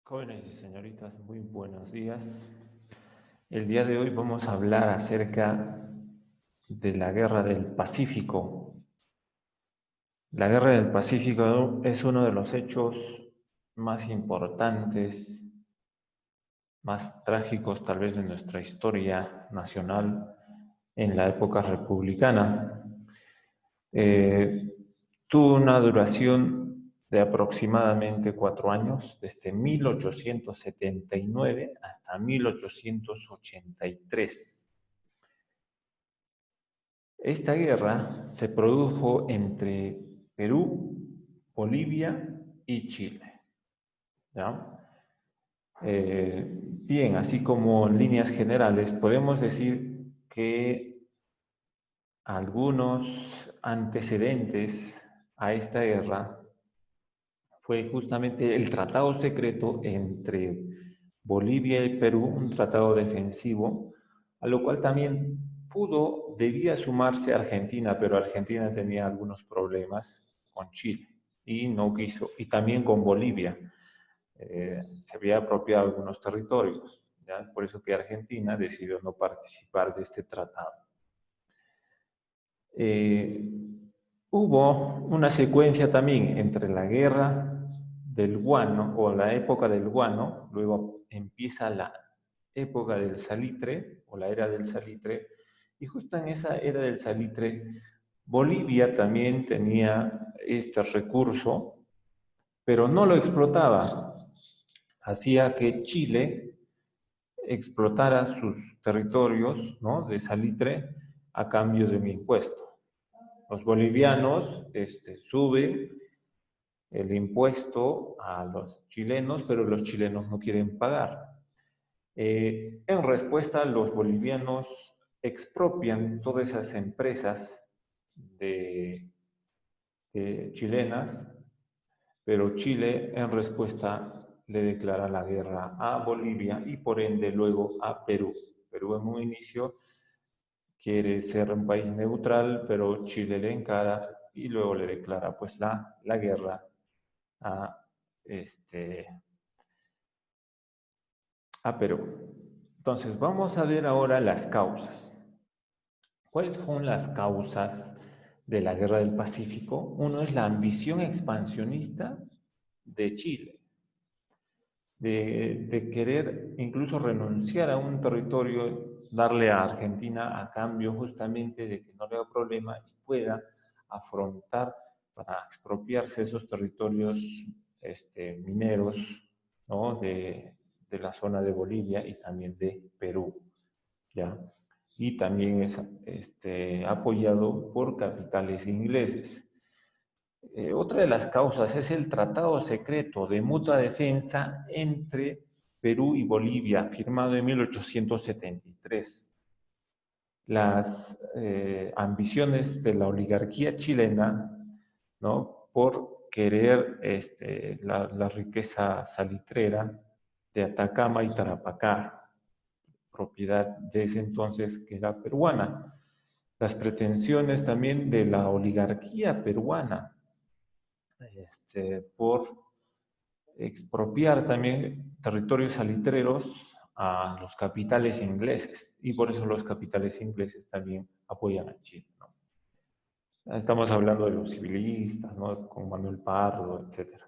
Jóvenes y señoritas, muy buenos días. El día de hoy vamos a hablar acerca de la Guerra del Pacífico. La Guerra del Pacífico es uno de los hechos más importantes, más trágicos tal vez de nuestra historia nacional en la época republicana. Tuvo una duración de aproximadamente 4 años, desde 1879 hasta 1883. Esta guerra se produjo entre Perú, Bolivia y Chile, ¿ya? Bien, así como en líneas generales, podemos decir que algunos antecedentes a esta guerra fue justamente el tratado secreto entre Bolivia y Perú, un tratado defensivo, a lo cual también debía sumarse Argentina, pero Argentina tenía algunos problemas con Chile y no quiso, y también con Bolivia. Se había apropiado algunos territorios, ¿ya? Por eso que Argentina decidió no participar de este tratado. Eh, Hubo una secuencia también entre la guerra del guano o la época del guano, luego empieza la época del salitre o la era del salitre, y justo en esa era del salitre, Bolivia también tenía este recurso, pero no lo explotaba. Hacía que Chile explotara sus territorios, ¿no?, de salitre a cambio de un impuesto. Los bolivianos suben el impuesto a los chilenos, pero los chilenos no quieren pagar. En respuesta, los bolivianos expropian todas esas empresas chilenas, pero Chile en respuesta le declara la guerra a Bolivia y por ende luego a Perú. Perú en un inicio quiere ser un país neutral, pero Chile le encara y luego le declara pues la guerra a, a Perú. Entonces vamos a ver ahora las causas. ¿Cuáles fueron las causas de la Guerra del Pacífico? Uno es la ambición expansionista de Chile, de querer incluso renunciar a un territorio, darle a Argentina a cambio justamente de que no le haga problema y pueda afrontar para expropiarse esos territorios mineros, ¿no?, de la zona de Bolivia y también de Perú, ¿ya? Y también es apoyado por capitales ingleses. Otra de las causas es el tratado secreto de mutua defensa entre Perú y Bolivia, firmado en 1873. Las ambiciones de la oligarquía chilena, ¿no?, por querer la riqueza salitrera de Atacama y Tarapacá, propiedad de ese entonces que era peruana. Las pretensiones también de la oligarquía peruana, por expropiar también territorios salitreros a los capitales ingleses, y por eso los capitales ingleses también apoyan a Chile, ¿no? Estamos hablando de los civilistas, ¿no?, con Manuel Pardo, etc.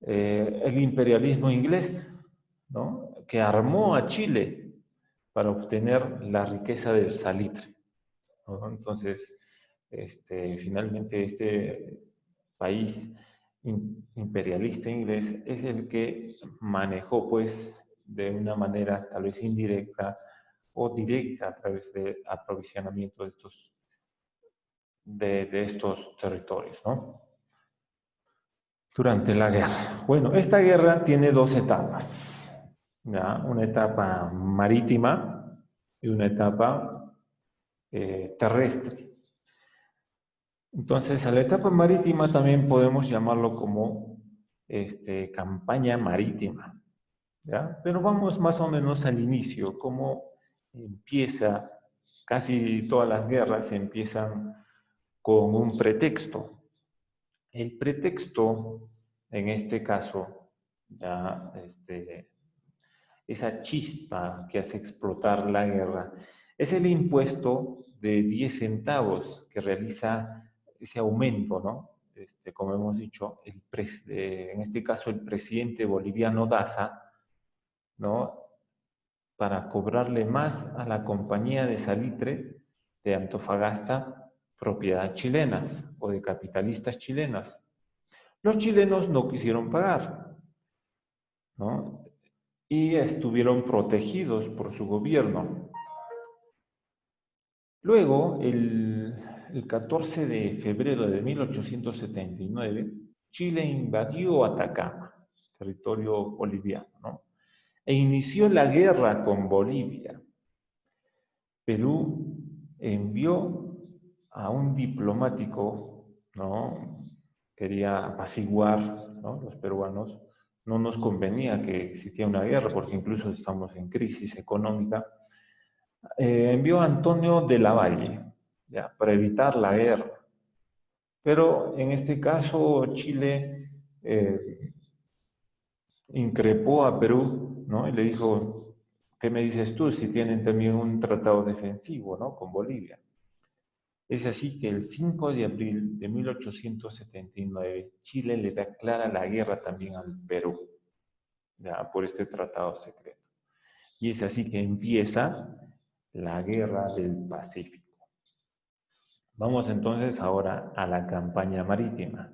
El imperialismo inglés, ¿no?, que armó a Chile para obtener la riqueza del salitre, ¿no? Entonces, finalmente este país imperialista inglés es el que manejó, pues, de una manera tal vez indirecta o directa a través de aprovisionamiento de estos territorios, ¿no?, durante la guerra. Bueno, esta guerra tiene dos etapas, ¿ya? Una etapa marítima y una etapa terrestre. Entonces, a la etapa marítima también podemos llamarlo como campaña marítima, ¿ya? Pero vamos más o menos al inicio, cómo empieza. Casi todas las guerras empiezan con un pretexto. El pretexto, en este caso, ya, esa chispa que hace explotar la guerra, es el impuesto de 10 centavos que realiza ese aumento, ¿no? Como hemos dicho, en este caso el presidente boliviano Daza, ¿no? Para cobrarle más a la compañía de salitre de Antofagasta, propiedad chilenas o de capitalistas chilenas. Los chilenos no quisieron pagar, ¿no? Y estuvieron protegidos por su gobierno. Luego, el 14 de febrero de 1879, Chile invadió Atacama, territorio boliviano, ¿no? E inició la guerra con Bolivia. Perú envió a un diplomático, ¿no? Quería apaciguar, ¿no? Los peruanos. No nos convenía que existiera una guerra porque incluso estamos en crisis económica. Envió a Antonio de la Valle, ya, para evitar la guerra. Pero en este caso Chile increpó a Perú, ¿no? Y le dijo, ¿qué me dices tú si tienen también un tratado defensivo, ¿no? Con Bolivia. Es así que el 5 de abril de 1879 Chile le declara la guerra también al Perú, ya, por este tratado secreto. Y es así que empieza la Guerra del Pacífico. Vamos entonces ahora a la campaña marítima.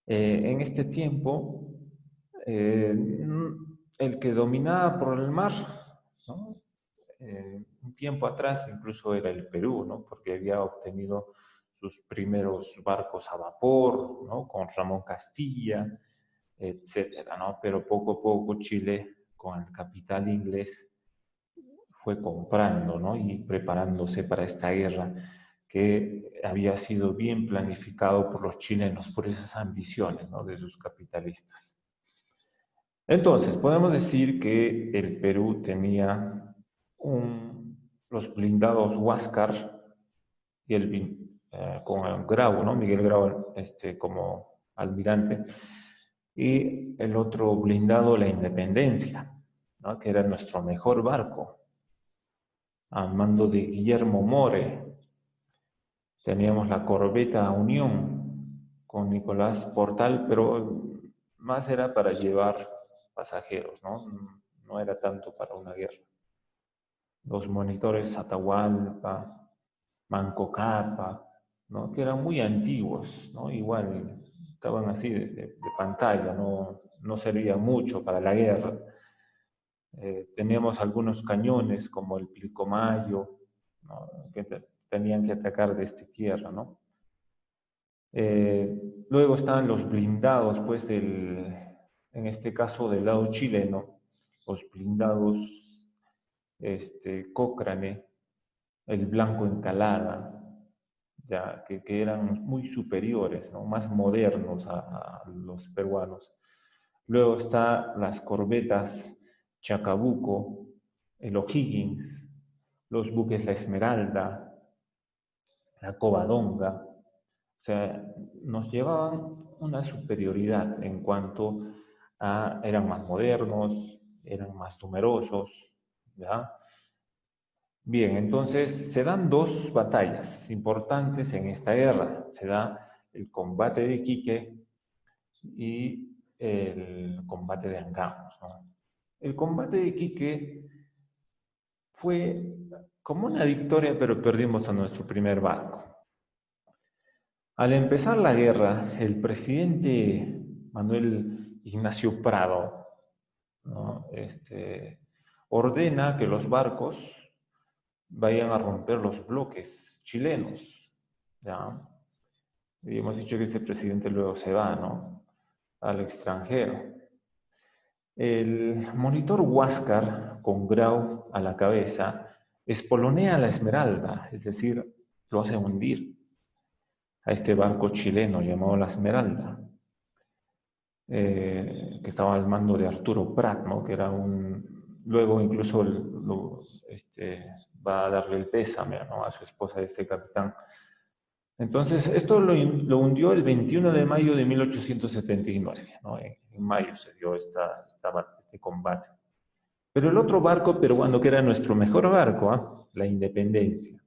En este tiempo, eh, el que dominaba por el mar, ¿no? Un tiempo atrás incluso era el Perú, ¿no? Porque había obtenido sus primeros barcos a vapor, ¿no? Con Ramón Castilla, etcétera, ¿no? Pero poco a poco Chile, con el capital inglés, fue comprando, ¿no? Y preparándose para esta guerra que había sido bien planificado por los chilenos, por esas ambiciones, ¿no? De sus capitalistas. Entonces, podemos decir que el Perú tenía los blindados Huáscar y con Grau, ¿no? Miguel Grau como almirante, y el otro blindado, la Independencia, ¿no? Que era nuestro mejor barco, al mando de Guillermo More. Teníamos la corbeta Unión con Nicolás Portal, pero más era para llevar pasajeros, ¿no? No era tanto para una guerra. Los monitores Atahualpa, Manco Cápac, ¿no? Que eran muy antiguos, ¿no? Igual estaban así de pantalla, no servían mucho para la guerra. Teníamos algunos cañones como el Pilcomayo, ¿no? Que tenían que atacar desde tierra, ¿no? Luego estaban los blindados, pues, en este caso del lado chileno, los blindados Cochrane, el Blanco Encalada, ya, que eran muy superiores, ¿no? Más modernos a los peruanos. Luego están las corbetas Chacabuco, el O'Higgins, los buques La Esmeralda, la Covadonga. O sea, nos llevaban una superioridad en cuanto a, eran más modernos, eran más numerosos, ¿ya? Bien, entonces se dan dos batallas importantes en esta guerra. Se da el combate de Iquique y el combate de Angamos, ¿no? El combate de Iquique fue como una victoria, pero perdimos a nuestro primer barco. Al empezar la guerra, el presidente Manuel Ignacio Prado, ¿no? Ordena que los barcos vayan a romper los bloques chilenos, ¿ya? Y hemos dicho que este presidente luego se va, ¿no? Al extranjero. El monitor Huáscar, con Grau a la cabeza, espolonea la Esmeralda, es decir, lo hace hundir a este barco chileno llamado la Esmeralda, que estaba al mando de Arturo Prat, ¿no? Que era luego incluso va a darle el pésame, ¿no? A su esposa de este capitán. Entonces, esto lo hundió el 21 de mayo de 1879, ¿no? En en mayo se dio este combate. Pero el otro barco peruano, que era nuestro mejor barco, la Independencia,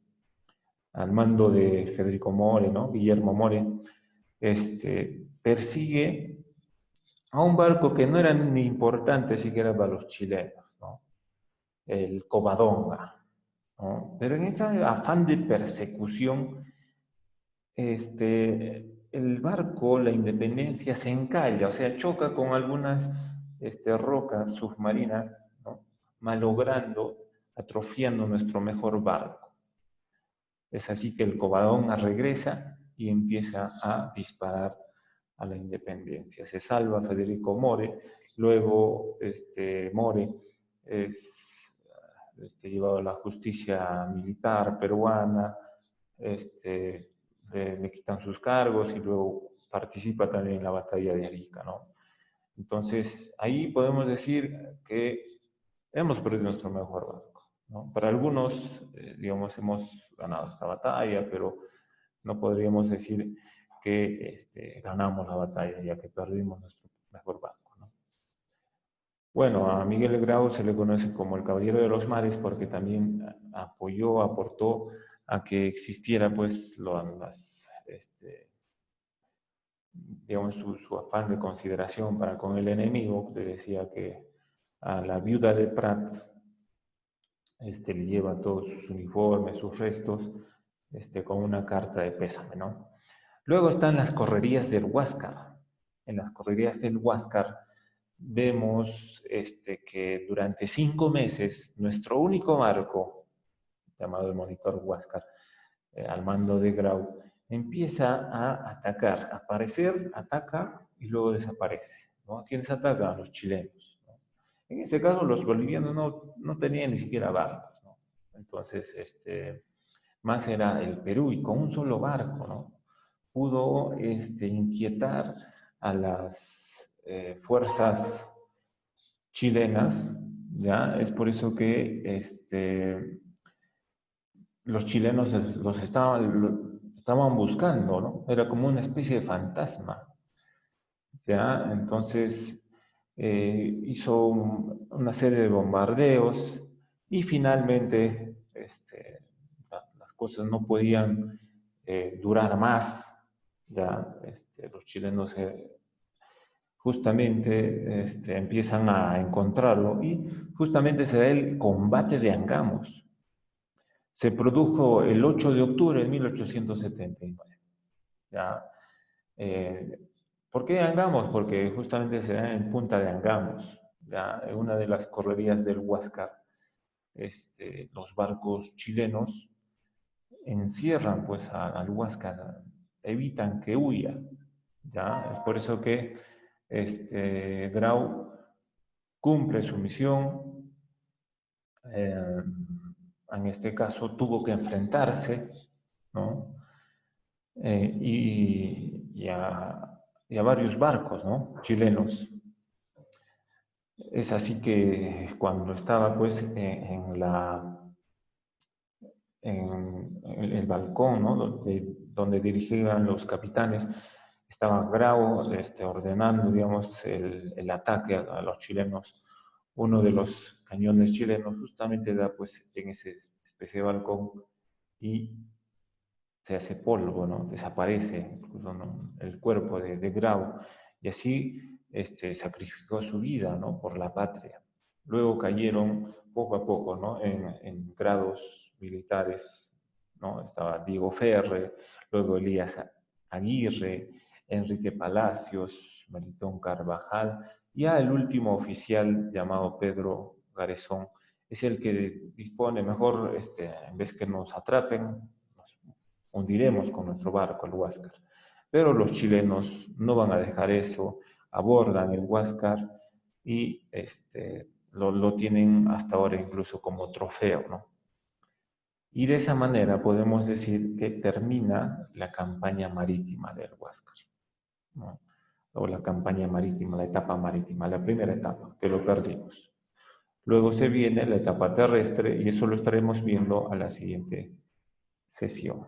al mando de Federico More, ¿no? Guillermo More, persigue a un barco que no era ni importante siquiera para los chilenos, ¿no? El Covadonga, ¿no? Pero en ese afán de persecución, el barco, la Independencia, se encalla, o sea, choca con algunas rocas submarinas, ¿no? Malogrando, atrofiando nuestro mejor barco. Es así que el Covadonga regresa y empieza a disparar a la Independencia. Se salva Federico More, luego More es llevado a la justicia militar peruana, le quitan sus cargos y luego participa también en la batalla de Arica, ¿no? Entonces, ahí podemos decir que hemos perdido nuestro mejor barco, ¿no? Para algunos, digamos, hemos ganado esta batalla, pero no podríamos decir que ganamos la batalla, ya que perdimos nuestro mejor barco, ¿no? Bueno, a Miguel Grau se le conoce como el Caballero de los Mares porque también apoyó, aportó a que existiera, pues, digamos, su afán de consideración para con el enemigo. Le decía que a la viuda de Prat le lleva todos sus uniformes, sus restos, con una carta de pésame, ¿no? Luego están las correrías del Huáscar. En las correrías del Huáscar vemos que durante 5 meses nuestro único barco, llamado el Monitor Huáscar, al mando de Grau, empieza a atacar, aparecer, ataca y luego desaparece, ¿no? ¿A quiénes atacan? A los chilenos, ¿no? En este caso los bolivianos no tenían ni siquiera barcos, ¿no? Entonces, más era el Perú, y con un solo barco, ¿no? Pudo inquietar a las fuerzas chilenas, ¿ya? Es por eso que los chilenos los estaban buscando, ¿no? Era como una especie de fantasma, ¿ya? Entonces hizo una serie de bombardeos y finalmente las cosas no podían durar más, ya los chilenos justamente empiezan a encontrarlo y justamente se da el combate de Angamos. Se produjo el 8 de octubre de 1879. ¿Ya? ¿Por qué Angamos? Porque justamente se da en Punta de Angamos, ¿ya? En una de las correrías del Huáscar. Los barcos chilenos encierran pues al Huáscar, evitan que huya, ¿ya? Es por eso que Grau cumple su misión. En este caso tuvo que enfrentarse, ¿no? Y a varios barcos, ¿no? Chilenos. Es así que cuando estaba pues en el balcón, ¿no? donde dirigían los capitanes, estaba Grau ordenando, digamos, el ataque a los chilenos. Uno de los cañones chilenos justamente da pues en ese especie de balcón y se hace polvo, ¿no? Desaparece incluso, ¿no? El cuerpo de Grau, y así sacrificó su vida, ¿no? Por la patria. Luego cayeron poco a poco, ¿no? En grados militares, ¿no? Estaba Diego Ferre, luego Elías Aguirre, Enrique Palacios, Melitón Carvajal, y ya el último oficial llamado Pedro Garezón es el que dispone mejor, en vez que nos atrapen, hundiremos con nuestro barco el Huáscar. Pero los chilenos no van a dejar eso, abordan el Huáscar y lo tienen hasta ahora incluso como trofeo, ¿no? Y de esa manera podemos decir que termina la campaña marítima del Huáscar, ¿no? O la campaña marítima, la etapa marítima, la primera etapa, que lo perdimos. Luego se viene la etapa terrestre y eso lo estaremos viendo a la siguiente sesión.